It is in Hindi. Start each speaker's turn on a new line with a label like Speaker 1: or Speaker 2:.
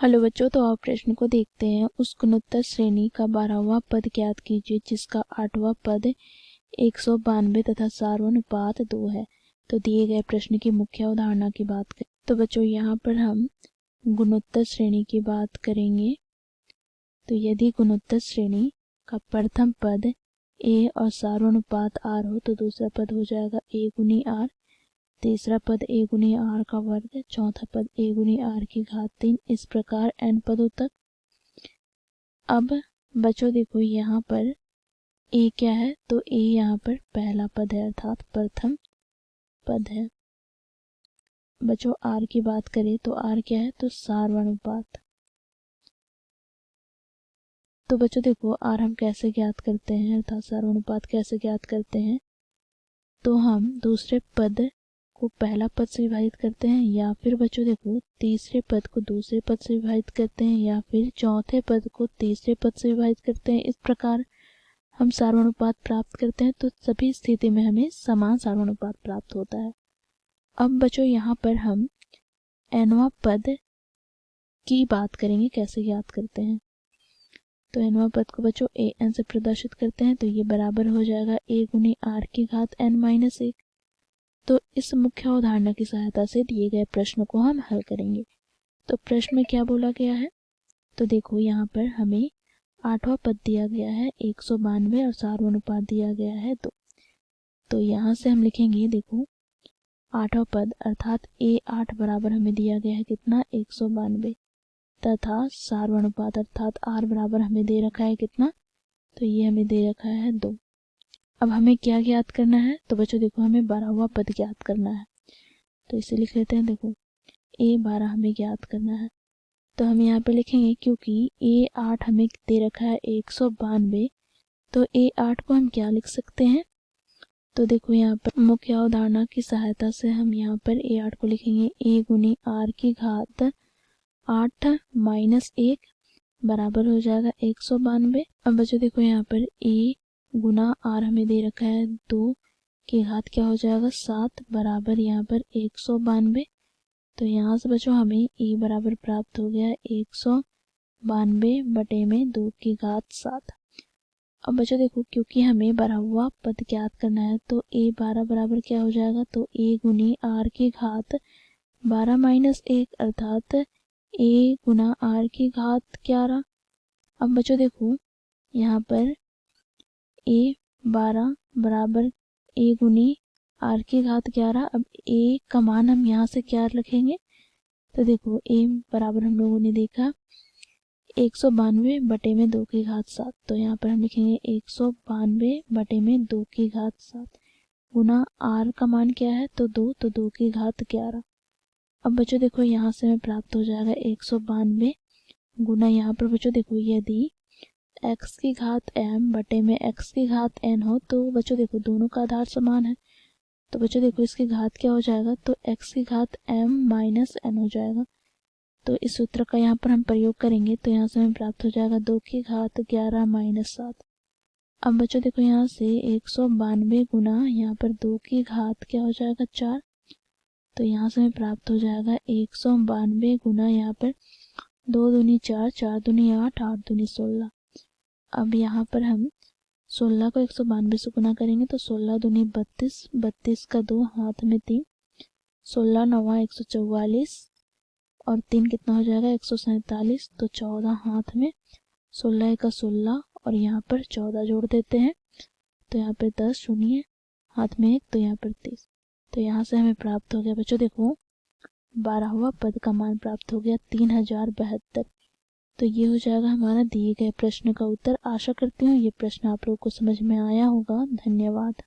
Speaker 1: हेलो बच्चों, तो आप प्रश्न को देखते हैं। उस गुणोत्तर श्रेणी का 12वां पद ज्ञात कीजिए जिसका 8वां पद 192 तथा सार्वनुपात 2 है। तो दिए गए प्रश्न की मुख्य अवधारणा की बात करें तो बच्चों यहाँ पर हम गुणोत्तर श्रेणी की बात करेंगे। तो यदि गुणोत्तर श्रेणी का प्रथम पद a और सार्वनुपात r हो तो दूसरा पद हो जाएगा a गुनी r, तीसरा पद a गुनी r का वर्ग, चौथा पद a गुनी r की घात 3, इस प्रकार n पदों तक। अब बच्चों देखो यहाँ पर a क्या है, तो a यहाँ पर पहला पद है अर्थात प्रथम पद है। बच्चों r की बात करें तो r क्या है, तो सार्वनुपात। तो बच्चों देखो r हम कैसे ज्ञात करते हैं अर्थात सार्वनुपात कैसे ज्ञात करते हैं, तो हम दूसरे पद को पहला पद से विभाजित करते हैं, या फिर बच्चों देखो तीसरे पद को दूसरे पद से विभाजित करते हैं, या फिर चौथे पद को तीसरे पद से विभाजित करते हैं। इस प्रकार हम सार्वनुपात प्राप्त करते हैं। तो सभी स्थिति में हमें समान सार्वनुपात प्राप्त होता है। अब बच्चों यहाँ पर हम nवां पद की बात करेंगे, कैसे ज्ञात करते हैं। तो nवां पद को बच्चों an से प्रदर्शित करते हैं, तो ये बराबर हो जाएगा a गुनी r की घात n माइनस 1। तो इस मुख्य अवधारणा की सहायता से दिए गए प्रश्न को हम हल करेंगे। तो प्रश्न में क्या बोला गया है, तो देखो यहाँ पर हमें 8वां पद दिया गया है 192 और सार्वनुपात दिया गया है 2। तो यहाँ से हम लिखेंगे, देखो 8वां पद अर्थात a8 बराबर हमें दिया गया है कितना, 192, तथा सार्वनुपात अर्थात r बराबर हमें दे रखा है कितना, तो ये हमें दे रखा है 2। अब हमें क्या ज्ञात करना है, तो बच्चों देखो हमें 12वां पद ज्ञात करना है। तो इसे लिख लेते हैं, देखो a12 हमें ज्ञात करना है। तो हम यहाँ पे लिखेंगे क्योंकि a8 हमें दे रखा है 192, तो a8 को हम क्या लिख सकते हैं, तो देखो यहाँ पर मुख्य अवधारणा की सहायता से हम यहाँ पर a8 को लिखेंगे a गुनी r की घात 8 माइनस 1 बराबर हो जाएगा 192। अब बच्चों देखो यहाँ पर a गुना r हमें दे रखा है 2 की घात क्या हो जाएगा 7 बराबर यहाँ पर 192। तो यहाँ से बच्चों हमें e बराबर प्राप्त हो गया 192 बटे में 2 की घात 7। अब बच्चों देखो क्योंकि हमें 12वां पद ज्ञात करना है तो a12 बराबर क्या हो जाएगा, तो a गुनी r की घात 12 माइनस 1 अर्थात a गुना r की घात 11। अब बच्चों देखो यहाँ पर a12 बराबर a गुनी r की घात 11। अब a का मान हम यहाँ से क्या रखेंगे, तो देखो a बराबर हम लोगों ने देखा 192 बटे में 2 की घात 7। तो यहाँ पर हम लिखेंगे 192 बटे में 2 की घात 7 गुना r का मान क्या है, तो 2, तो 2 की घात 11। अब बच्चों देखो यहाँ से हमें प्राप्त हो जाएगा 192 गुना यहाँ पर बच्चों देखो यदि x की घात m बटे में x की घात n हो तो बच्चों देखो दोनों का आधार समान है। तो बच्चों देखो इसकी घात क्या हो जाएगा, तो x की घात m माइनस n हो जाएगा। तो इस सूत्र का यहाँ पर हम प्रयोग करेंगे तो यहाँ से हमें प्राप्त हो जाएगा 2 की घात 11 माइनस 7। अब बच्चों देखो यहाँ से 192 गुना यहाँ पर 2 की घात क्या हो जाएगा 4। तो यहाँ से हमें प्राप्त हो जाएगा 192 गुना यहाँ पर 2 दूनी 4, 4 दूनी 8, 8 दूनी 16। अब यहाँ पर हम 16 को 192 से गुना करेंगे तो 16 दूनी 32, 32 का 2 हाथ में 3, 16 नवा 144 और 3 कितना हो जाएगा 147। तो 14 हाथ में, 16 का 16 और यहाँ पर 14 जोड़ देते हैं तो यहाँ पर 10 शून्य हाथ में 1, तो यहाँ पर 30। तो यहाँ से हमें प्राप्त हो गया बच्चों देखो 12वां पद का मान प्राप्त हो गया 3072। तो ये हो जाएगा हमारा दिए गए प्रश्न का उत्तर। आशा करती हूँ ये प्रश्न आप लोगों को समझ में आया होगा। धन्यवाद।